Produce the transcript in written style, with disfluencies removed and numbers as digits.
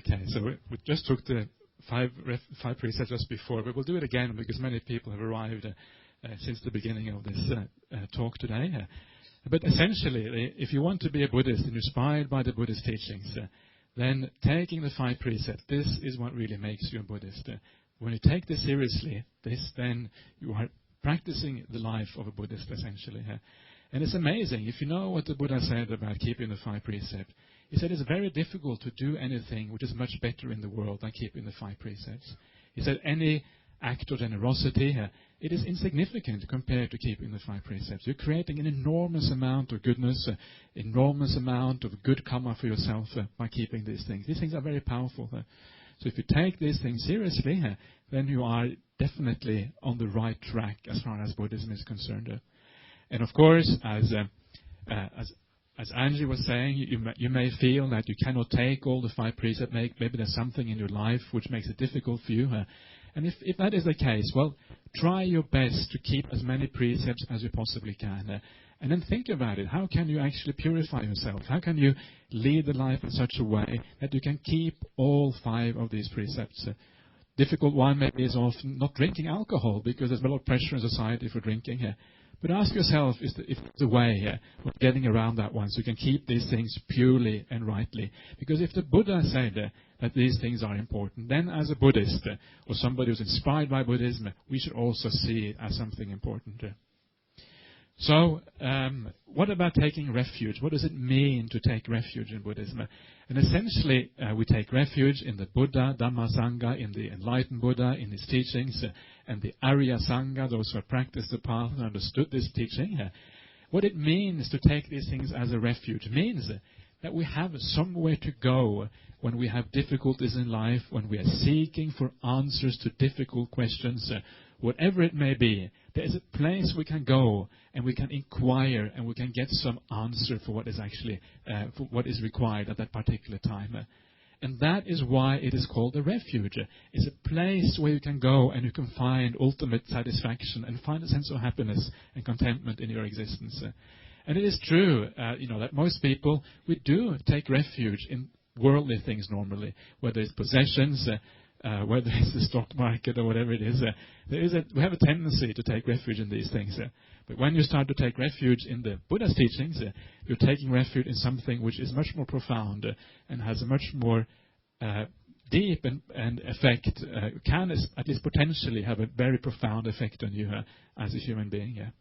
Okay, so we just took the five precepts just before, but we'll do it again because many people have arrived since the beginning of this talk today. But essentially, if you want to be a Buddhist and inspired by the Buddhist teachings, then taking the 5 precepts, this is what really makes you a Buddhist. When you take this seriously, then you are practicing the life of a Buddhist, essentially. And it's amazing. If you know what the Buddha said about keeping the 5 precepts, he said it's very difficult to do anything which is much better in the world than keeping the 5 precepts. He said any act of generosity, it is insignificant compared to keeping the 5 precepts. You're creating an enormous amount of goodness, enormous amount of good karma for yourself by keeping these things. These things are very powerful. So if you take these things seriously, then you are definitely on the right track as far as Buddhism is concerned. And of course, as Angie was saying, you may feel that you cannot take all the 5 precepts. Maybe there's something in your life which makes it difficult for you. And if that is the case, well, try your best to keep as many precepts as you possibly can. And then think about it. How can you actually purify yourself? How can you lead the life in such a way that you can keep all 5 of these precepts? Difficult one maybe is often not drinking alcohol because there's a lot of pressure in society for drinking. But ask yourself if there's a way of getting around that one so you can keep these things purely and rightly. Because if the Buddha said that these things are important, then as a Buddhist or somebody who's inspired by Buddhism, we should also see it as something important. So, what about taking refuge? What does it mean to take refuge in Buddhism? And essentially, we take refuge in the Buddha, Dhamma, Sangha, in the enlightened Buddha, in his teachings, and the Arya Sangha, those who have practiced the path and understood this teaching. What it means to take these things as a refuge means that we have somewhere to go when we have difficulties in life, when we are seeking for answers to difficult questions, whatever it may be. There is a place we can go and we can inquire and we can get some answer for what is actually for what is required at that particular time. And that is why it is called a refuge. It's a place where you can go and you can find ultimate satisfaction and find a sense of happiness and contentment in your existence. And it is true, that most people, we do take refuge in worldly things normally, whether it's possessions, whether it's the stock market or whatever it is. We have a tendency to take refuge in these things. But when you start to take refuge in the Buddha's teachings, you're taking refuge in something which is much more profound and has a much more deep and effect, can at least potentially have a very profound effect on you as a human being.